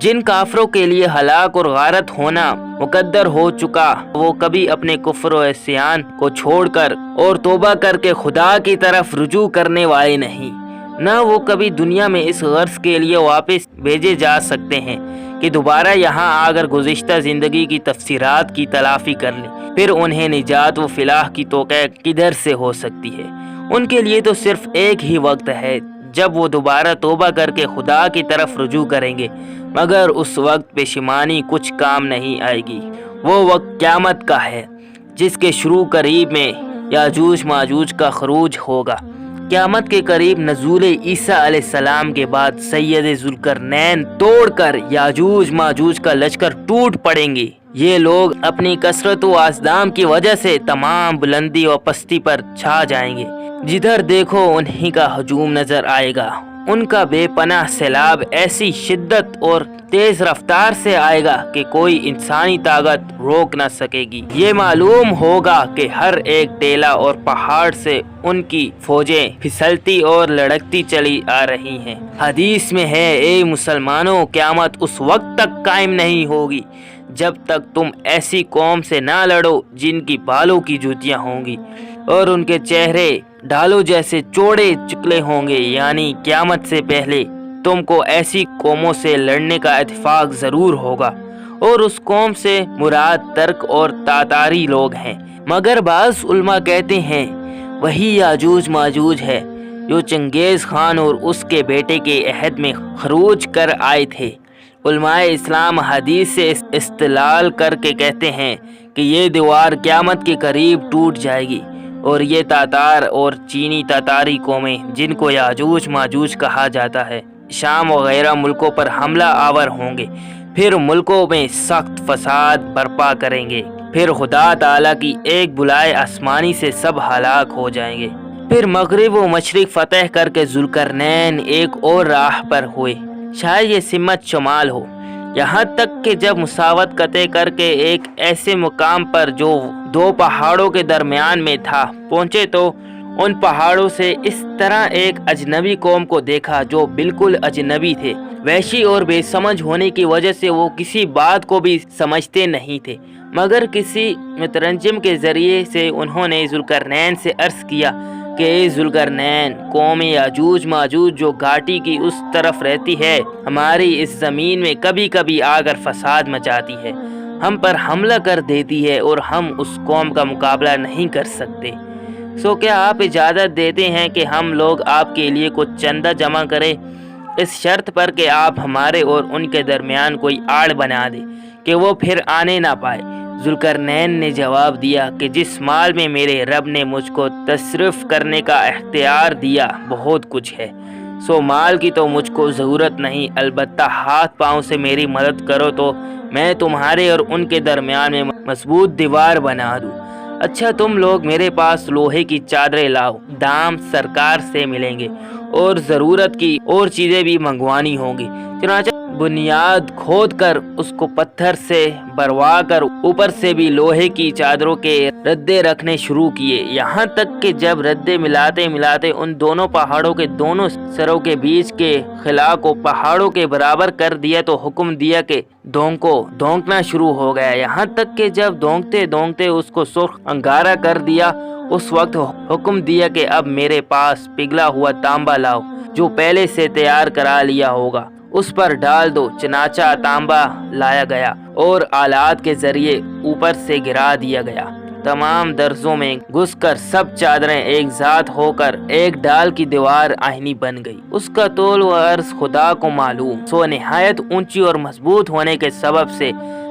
جن کافروں کے لیے ہلاک اور غارت ہونا مقدر ہو چکا، وہ کبھی اپنے کفر و عصیان کو چھوڑ کر اور توبہ کر کے خدا کی طرف رجوع کرنے والے نہیں، نہ وہ کبھی دنیا میں اس غرض کے لیے واپس بھیجے جا سکتے ہیں کہ دوبارہ یہاں آ کر گزشتہ زندگی کی تفسیرات کی تلافی کر لیں۔ پھر انہیں نجات و فلاح کی توقع کدھر سے ہو سکتی ہے؟ ان کے لیے تو صرف ایک ہی وقت ہے جب وہ دوبارہ توبہ کر کے خدا کی طرف رجوع کریں گے، مگر اس وقت پشیمانی کچھ کام نہیں آئے گی۔ وہ وقت قیامت کا ہے جس کے شروع قریب میں یاجوج ماجوج کا خروج ہوگا۔ قیامت کے قریب نزول عیسیٰ علیہ السلام کے بعد سید ذوالقرنین توڑ کر یاجوج ماجوج کا لشکر ٹوٹ پڑیں گے۔ یہ لوگ اپنی کثرت و ازدحام کی وجہ سے تمام بلندی و پستی پر چھا جائیں گے۔ جدھر دیکھو انہی کا ہجوم نظر آئے گا۔ ان کا بے پناہ سیلاب ایسی شدت اور تیز رفتار سے آئے گا کہ کوئی انسانی طاقت روک نہ سکے گی۔ یہ معلوم ہوگا کہ ہر ایک ٹیلا اور پہاڑ سے ان کی فوجیں پھسلتی اور لڑکتی چلی آ رہی ہیں۔ حدیث میں ہے، اے مسلمانوں، قیامت اس وقت تک قائم نہیں ہوگی جب تک تم ایسی قوم سے نہ لڑو جن کی بالوں کی جوتیاں ہوں گی اور ان کے چہرے ڈھالوں جیسے چوڑے چکلے ہوں گے۔ یعنی قیامت سے پہلے تم کو ایسی قوموں سے لڑنے کا اتفاق ضرور ہوگا، اور اس قوم سے مراد ترک اور تاتاری لوگ ہیں، مگر بعض علماء کہتے ہیں وہی یاجوج ماجوج ہے جو چنگیز خان اور اس کے بیٹے کے عہد میں خروج کر آئے تھے۔ علماء اسلام حدیث سے استدلال کر کے کہتے ہیں کہ یہ دیوار قیامت کے قریب ٹوٹ جائے گی، اور یہ تاتار اور چینی تاتاری قومیں جن کو یاجوج ماجوج کہا جاتا ہے، شام وغیرہ ملکوں پر حملہ آور ہوں گے، پھر ملکوں میں سخت فساد برپا کریں گے۔ پھر خدا تعالیٰ کی ایک بلائے آسمانی سے سب ہلاک ہو جائیں گے۔ پھر مغرب و مشرق فتح کر کے ذوالقرنین ایک اور راہ پر ہوئے، شاید یہ سمت شمال ہو، یہاں تک کہ جب مساوات قطع کر کے ایک ایسے مقام پر جو دو پہاڑوں کے درمیان میں تھا پہنچے تو ان پہاڑوں سے اس طرح ایک اجنبی قوم کو دیکھا جو بالکل اجنبی تھے۔ وحشی اور بے سمجھ ہونے کی وجہ سے وہ کسی بات کو بھی سمجھتے نہیں تھے، مگر کسی مترجم کے ذریعے سے انہوں نے ذوالقرنین سے عرض کیا کہ اے ذوالقرنین، قوم یاجوج ماجوج جو گھاٹی کی اس طرف رہتی ہے، ہماری اس زمین میں کبھی کبھی آ کر فساد مچاتی ہے، ہم پر حملہ کر دیتی ہے اور ہم اس قوم کا مقابلہ نہیں کر سکتے۔ سو کیا آپ اجازت دیتے ہیں کہ ہم لوگ آپ کے لیے کچھ چندہ جمع کریں، اس شرط پر کہ آپ ہمارے اور ان کے درمیان کوئی آڑ بنا دیں کہ وہ پھر آنے نہ پائے؟ ذوالقرنین نے جواب دیا کہ جس مال میں میرے رب نے مجھ کو تصرف کرنے کا اختیار دیا بہت کچھ ہے، سو مال کی تو مجھ کو ضرورت نہیں، البتہ ہاتھ پاؤں سے میری مدد کرو تو میں تمہارے اور ان کے درمیان میں مضبوط دیوار بنا دوں۔ اچھا، تم لوگ میرے پاس لوہے کی چادریں لاؤ، دام سرکار سے ملیں گے اور ضرورت کی اور چیزیں بھی منگوانی ہوں گی۔ چنانچہ بنیاد کھود کر اس کو پتھر سے بھروا کر اوپر سے بھی لوہے کی چادروں کے ردے رکھنے شروع کیے، یہاں تک کہ جب ردے ملاتے ملاتے ان دونوں پہاڑوں کے دونوں سروں کے بیچ کے خلا کو پہاڑوں کے برابر کر دیا تو حکم دیا کہ دھونکنا شروع ہو گیا، یہاں تک کہ جب دھونکتے دھونکتے اس کو سرخ انگارہ کر دیا، اس وقت حکم دیا کہ اب میرے پاس پگھلا ہوا تانبا لاؤ جو پہلے سے تیار کرا لیا ہوگا، اس پر ڈال دو۔ چنانچہ تانبا لایا گیا اور آلات کے ذریعے اوپر سے گرا دیا گیا، تمام درزوں میں گھس کر سب چادریں ایک ذات ہو کر ایک ڈال کی دیوار آہنی بن گئی۔ اس کا طول و عرض خدا کو معلوم، سو نہایت اونچی اور مضبوط ہونے کے سبب سے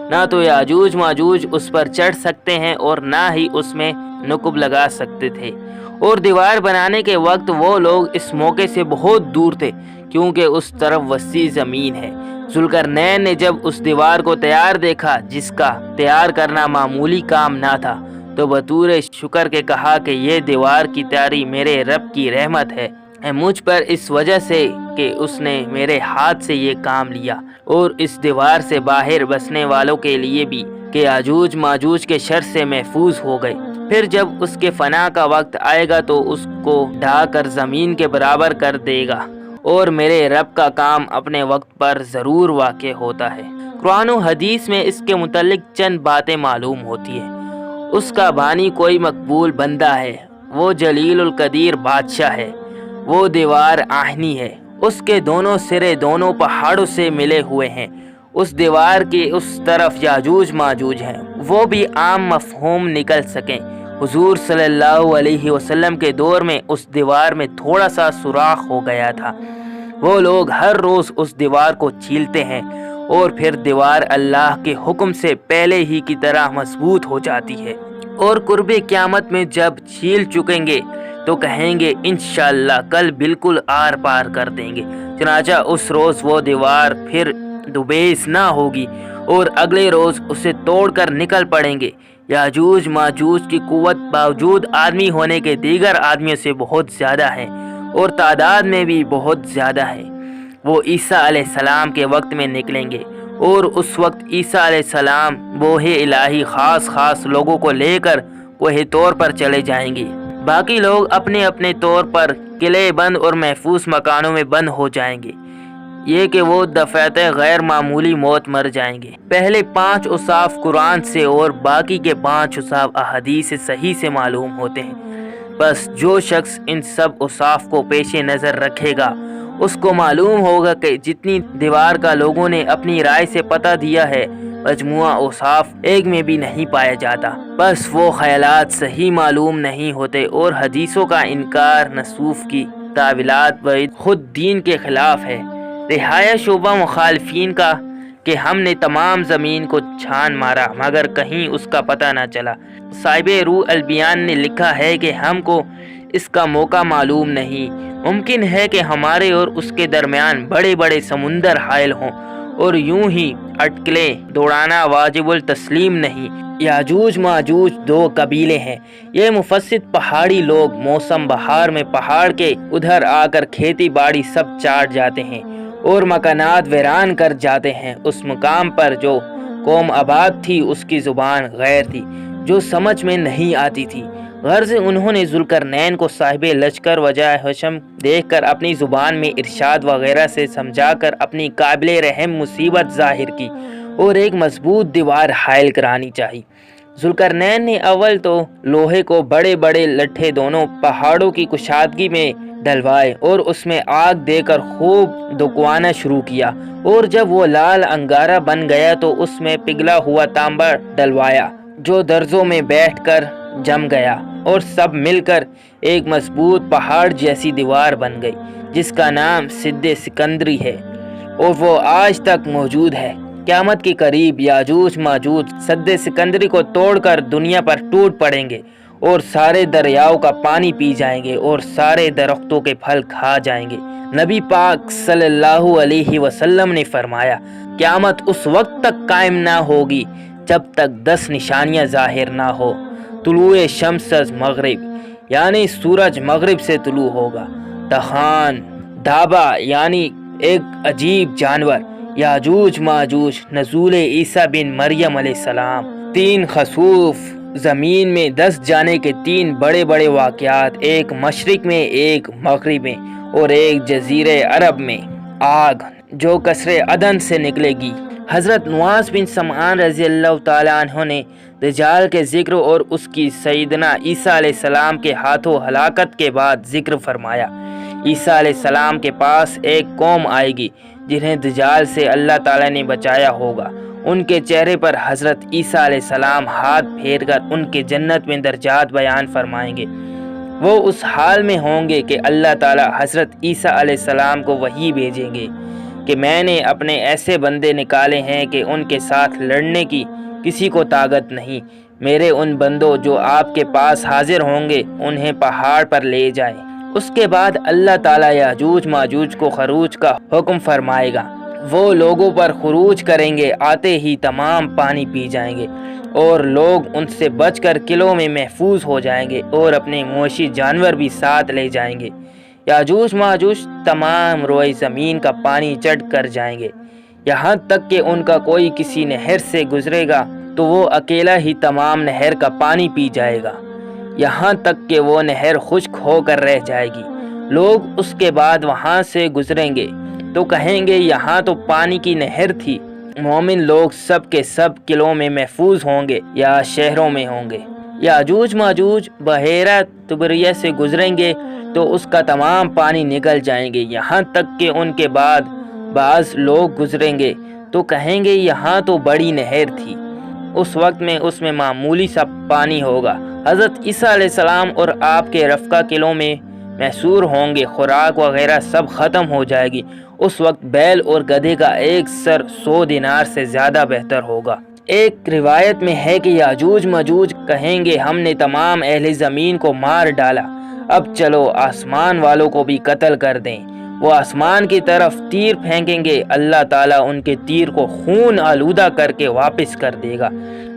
نہ تو یاجوج ماجوج اس پر چڑھ سکتے ہیں اور نہ ہی اس میں نقب لگا سکتے تھے، اور دیوار بنانے کے وقت وہ لوگ اس موقع سے بہت دور تھے کیونکہ اس طرف وسیع زمین ہے۔ ذوالقرنین نے جب اس دیوار کو تیار دیکھا جس کا تیار کرنا معمولی کام نہ تھا تو بطور شکر کے کہا کہ یہ دیوار کی تیاری میرے رب کی رحمت ہے مجھ پر اس وجہ سے کہ اس نے میرے ہاتھ سے یہ کام لیا، اور اس دیوار سے باہر بسنے والوں کے لیے بھی کہ یاجوج ماجوج کے شر سے محفوظ ہو گئے۔ پھر جب اس کے فنا کا وقت آئے گا تو اس کو ڈھا کر زمین کے برابر کر دے گا اور میرے رب کا کام اپنے وقت پر ضرور واقع ہوتا ہے۔ قرآن و حدیث میں اس کے متعلق چند باتیں معلوم ہوتی ہیں۔ اس کا بانی کوئی مقبول بندہ ہے، وہ جلیل القدیر بادشاہ ہے، وہ دیوار آہنی ہے، اس کے دونوں سرے دونوں پہاڑوں سے ملے ہوئے ہیں، اس دیوار کی اس طرف یاجوج ماجوج ہیں، وہ بھی عام مفہوم نکل سکیں۔ حضور صلی اللہ علیہ وسلم کے دور میں اس دیوار میں تھوڑا سا سوراخ ہو گیا تھا، وہ لوگ ہر روز اس دیوار کو چھیلتے ہیں اور پھر دیوار اللہ کے حکم سے پہلے ہی کی طرح مضبوط ہو جاتی ہے، اور قرب قیامت میں جب چھیل چکیں گے تو کہیں گے انشاءاللہ کل بالکل آر پار کر دیں گے۔ چنانچہ اس روز وہ دیوار پھر دوبیس نہ ہوگی اور اگلے روز اسے توڑ کر نکل پڑیں گے۔ یاجوج ماجوج کی قوت باوجود آدمی ہونے کے دیگر آدمیوں سے بہت زیادہ ہے اور تعداد میں بھی بہت زیادہ ہے۔ وہ عیسیٰ علیہ السلام کے وقت میں نکلیں گے اور اس وقت عیسیٰ علیہ السلام بوہ الہی خاص لوگوں کو لے کر کوہ طور پر چلے جائیں گے، باقی لوگ اپنے اپنے طور پر قلعے بند اور محفوظ مکانوں میں بند ہو جائیں گے، یہ کہ وہ دفعہ غیر معمولی موت مر جائیں گے۔ پہلے 5 اوصاف قرآن سے اور باقی کے 5 اوصاف احادیث صحیح سے معلوم ہوتے ہیں، بس جو شخص ان سب اوصاف کو پیش نظر رکھے گا اس کو معلوم ہوگا کہ جتنی دیوار کا لوگوں نے اپنی رائے سے پتہ دیا ہے مجموعہ اوصاف ایک میں بھی نہیں پایا جاتا، بس وہ خیالات صحیح معلوم نہیں ہوتے اور حدیثوں کا انکار، نصوص کی تعویلات خود دین کے خلاف ہے۔ رہایا شعبہ مخالفین کا کہ ہم نے تمام زمین کو چھان مارا مگر کہیں اس کا پتہ نہ چلا۔ صاحب روح البیان نے لکھا ہے کہ ہم کو اس کا موقع معلوم نہیں، ممکن ہے کہ ہمارے اور اس کے درمیان بڑے بڑے سمندر حائل ہوں اور یوں ہی اٹکلیں دوڑانا واجب التسلیم نہیں۔ یاجوج ماجوج 2 قبیلے ہیں، یہ مفسد پہاڑی لوگ موسم بہار میں پہاڑ کے ادھر آ کر کھیتی باڑی سب چاٹ جاتے ہیں اور مکانات ویران کر جاتے ہیں۔ اس مقام پر جو قوم آباد تھی اس کی زبان غیر تھی جو سمجھ میں نہیں آتی تھی، غرض انہوں نے ذوالقرنین کو صاحب لشکر وجہ حشم دیکھ کر اپنی زبان میں ارشاد وغیرہ سے سمجھا کر اپنی قابل رحم مصیبت ظاہر کی اور ایک مضبوط دیوار حائل کرانی چاہی۔ ذوالقرنین نے اول تو لوہے کو بڑے بڑے لٹھے دونوں پہاڑوں کی کشادگی میں ڈلوائے اور اس میں آگ دے کر خوب دکوانا شروع کیا، اور جب وہ لال انگارہ بن گیا تو اس میں پگھلا ہوا تانبا ڈلوایا جو درزوں میں بیٹھ کر جم گیا اور سب مل کر ایک مضبوط پہاڑ جیسی دیوار بن گئی جس کا نام سد سکندری ہے اور وہ آج تک موجود ہے۔ قیامت کے قریب یاجوج ماجوج سد سکندری کو توڑ کر دنیا پر ٹوٹ پڑیں گے اور سارے دریاؤں کا پانی پی جائیں گے اور سارے درختوں کے پھل کھا جائیں گے۔ نبی پاک صلی اللہ علیہ وسلم نے فرمایا قیامت اس وقت تک قائم نہ ہوگی جب تک 10 نشانیاں ظاہر نہ ہو۔ طلوع شمس از مغرب یعنی سورج مغرب سے طلوع ہوگا، تخان دھابا یعنی ایک عجیب جانور، یاجوج ماجوج نزول عیسیٰ بن مریم علیہ السلام، 3 خسوف، زمین میں 10 جانے کے 3 بڑے بڑے واقعات، ایک مشرق میں، ایک مغرب میں اور ایک جزیرے عرب میں، آگ جو قصر عدن سے نکلے گی۔ حضرت نواس بن سمعان رضی اللہ تعالیٰ عنہ نے دجال کے ذکر اور اس کی سیدنا عیسیٰ علیہ السلام کے ہاتھوں ہلاکت کے بعد ذکر فرمایا۔ عیسیٰ علیہ السلام کے پاس ایک قوم آئے گی جنہیں دجال سے اللہ تعالیٰ نے بچایا ہوگا، ان کے چہرے پر حضرت عیسیٰ علیہ السلام ہاتھ پھیر کر ان کے جنت میں درجات بیان فرمائیں گے۔ وہ اس حال میں ہوں گے کہ اللہ تعالیٰ حضرت عیسیٰ علیہ السلام کو وحی بھیجیں گے کہ میں نے اپنے ایسے بندے نکالے ہیں کہ ان کے ساتھ لڑنے کی کسی کو طاقت نہیں، میرے ان بندوں جو آپ کے پاس حاضر ہوں گے انہیں پہاڑ پر لے جائیں۔ اس کے بعد اللہ تعالیٰ یاجوج ماجوج کو خروج کا حکم فرمائے گا، وہ لوگوں پر خروج کریں گے، آتے ہی تمام پانی پی جائیں گے اور لوگ ان سے بچ کر قلعوں میں محفوظ ہو جائیں گے اور اپنے مویشی جانور بھی ساتھ لے جائیں گے۔ یاجوج ماجوج تمام روئے زمین کا پانی چڑھ کر جائیں گے، یہاں تک کہ ان کا کوئی کسی نہر سے گزرے گا تو وہ اکیلا ہی تمام نہر کا پانی پی جائے گا، یہاں تک کہ وہ نہر خشک ہو کر رہ جائے گی۔ لوگ اس کے بعد وہاں سے گزریں گے تو کہیں گے یہاں تو پانی کی نہر تھی۔ مومن لوگ سب کے سب قلعوں میں محفوظ ہوں گے یا شہروں میں ہوں گے۔ یاجوج ماجوج بحیرہ تبریہ سے گزریں گے تو اس کا تمام پانی نکل جائیں گے، یہاں تک کہ ان کے بعد بعض لوگ گزریں گے تو کہیں گے یہاں تو بڑی نہر تھی۔ اس وقت میں اس میں معمولی سا پانی ہوگا۔ حضرت عیسیٰ علیہ السلام اور آپ کے رفقا قلعوں میں محصور ہوں گے، خوراک وغیرہ سب ختم ہو جائے گی۔ اس وقت بیل اور گدھے کا ایک سر 100 دینار سے زیادہ بہتر ہوگا۔ ایک روایت میں ہے کہ یاجوج ماجوج کہیں گے ہم نے تمام اہل زمین کو مار ڈالا، اب چلو آسمان والوں کو بھی قتل کر دیں۔ وہ آسمان کی طرف تیر پھینکیں گے، اللہ تعالیٰ ان کے تیر کو خون آلودہ کر کے واپس کر دے گا۔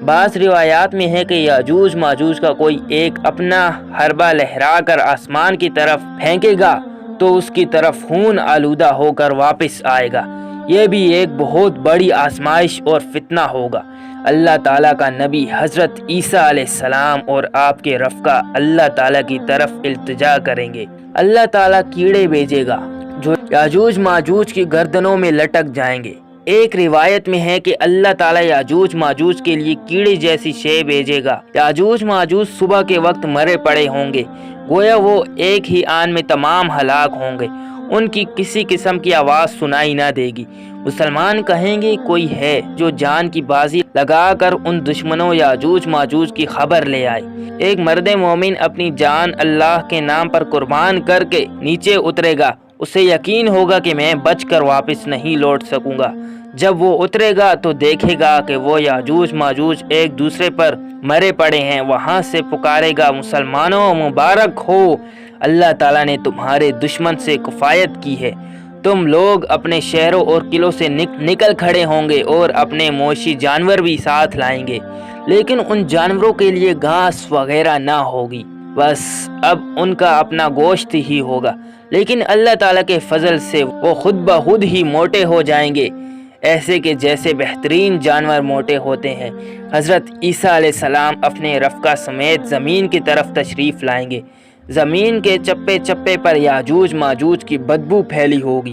بعض روایات میں ہے کہ یاجوج ماجوج کا کوئی ایک اپنا حربہ لہرا کر آسمان کی طرف پھینکے گا تو اس کی طرف خون آلودہ ہو کر واپس آئے گا۔ یہ بھی ایک بہت بڑی آزمائش اور فتنہ ہوگا۔ اللہ تعالیٰ کا نبی حضرت عیسیٰ علیہ السلام اور آپ کے رفقا اللہ تعالیٰ کی طرف التجا کریں گے۔ اللہ تعالیٰ کیڑے بھیجے گا جو یاجوج ماجوج کی گردنوں میں لٹک جائیں گے۔ ایک روایت میں ہے کہ اللہ تعالیٰ یاجوج ماجوج کے لیے کیڑے جیسی شے بھیجے گا۔ یاجوج ماجوج صبح کے وقت مرے پڑے ہوں گے، گویا وہ ایک ہی آن میں تمام ہلاک ہوں گے۔ ان کی کسی قسم کی آواز سنائی نہ دے گی۔ مسلمان کہیں گے کوئی ہے جو جان کی بازی لگا کر ان دشمنوں یاجوج ماجوج کی خبر لے آئے۔ ایک مرد مومن اپنی جان اللہ کے نام پر قربان کر کے نیچے اترے گا، اسے یقین ہوگا کہ میں بچ کر واپس نہیں لوٹ سکوں گا۔ جب وہ اترے گا تو دیکھے گا کہ وہ یاجوج ماجوج ایک دوسرے پر مرے پڑے ہیں، وہاں سے پکارے گا مسلمانوں مبارک ہو، اللہ تعالیٰ نے تمہارے دشمن سے کفایت کی ہے۔ تم لوگ اپنے شہروں اور قلعوں سے نکل کھڑے ہوں گے اور اپنے مویشی جانور بھی ساتھ لائیں گے، لیکن ان جانوروں کے لیے گھاس وغیرہ نہ ہوگی، بس اب ان کا اپنا گوشت ہی ہوگا۔ لیکن اللہ تعالیٰ کے فضل سے وہ خود بخود ہی موٹے ہو جائیں گے، ایسے کہ جیسے بہترین جانور موٹے ہوتے ہیں۔ حضرت عیسیٰ علیہ السلام اپنے رفقا سمیت زمین کی طرف تشریف لائیں گے۔ زمین کے چپے چپے پر یاجوج ماجوج کی بدبو پھیلی ہوگی،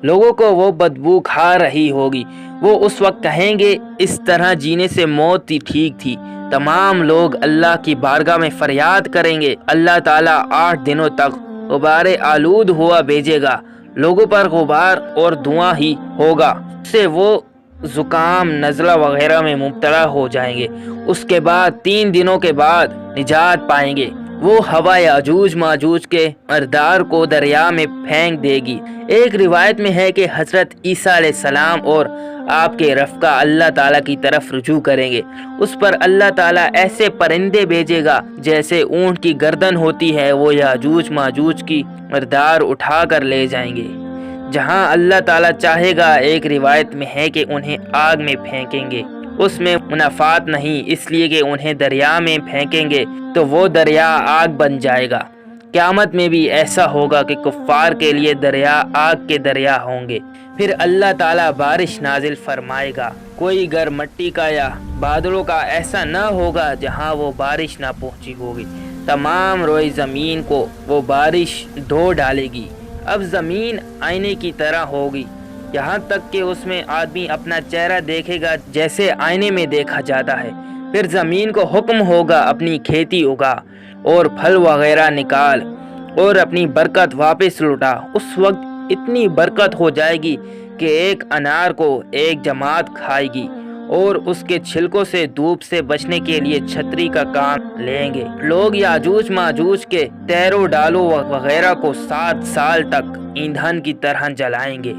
لوگوں کو وہ بدبو کھا رہی ہوگی۔ وہ اس وقت کہیں گے اس طرح جینے سے موت ہی ٹھیک تھی۔ تمام لوگ اللہ کی بارگاہ میں فریاد کریں گے، اللہ تعالیٰ 8 دنوں تک غبار آلود ہوا بھیجے گا، لوگوں پر غبار اور دھواں ہی ہوگا، اس سے وہ زکام نزلہ وغیرہ میں مبتلا ہو جائیں گے۔ اس کے بعد 3 دنوں کے بعد نجات پائیں گے۔ وہ ہوا یاجوج ماجوج کے مردار کو دریا میں پھینک دے گی۔ ایک روایت میں ہے کہ حضرت عیسیٰ علیہ السلام اور آپ کے رفقا اللہ تعالیٰ کی طرف رجوع کریں گے۔ اس پر اللہ تعالیٰ ایسے پرندے بھیجے گا جیسے اونٹ کی گردن ہوتی ہے، وہ یاجوج ماجوج کی مردار اٹھا کر لے جائیں گے جہاں اللہ تعالیٰ چاہے گا۔ ایک روایت میں ہے کہ انہیں آگ میں پھینکیں گے، اس میں منافات نہیں، اس لیے کہ انہیں دریا میں پھینکیں گے تو وہ دریا آگ بن جائے گا۔ قیامت میں بھی ایسا ہوگا کہ کفار کے لیے دریا آگ کے دریا ہوں گے۔ پھر اللہ تعالیٰ بارش نازل فرمائے گا، کوئی گھر مٹی کا یا بادلوں کا ایسا نہ ہوگا جہاں وہ بارش نہ پہنچی ہوگی۔ تمام روئی زمین کو وہ بارش دھو ڈالے گی۔ اب زمین آئینے کی طرح ہوگی، یہاں تک کہ اس میں آدمی اپنا چہرہ دیکھے گا جیسے آئینے میں دیکھا جاتا ہے۔ پھر زمین کو حکم ہوگا اپنی کھیتی اگا اور پھل وغیرہ نکال اور اپنی برکت واپس لوٹا۔ اس وقت اتنی برکت ہو جائے گی کہ ایک انار کو ایک جماعت کھائے گی اور اس کے چھلکوں سے دھوپ سے بچنے کے لیے چھتری کا کام لیں گے۔ لوگ یاجوج ماجوج کے تیروں ڈالوں وغیرہ کو 7 سال تک ایندھن کی طرح جلائیں گے۔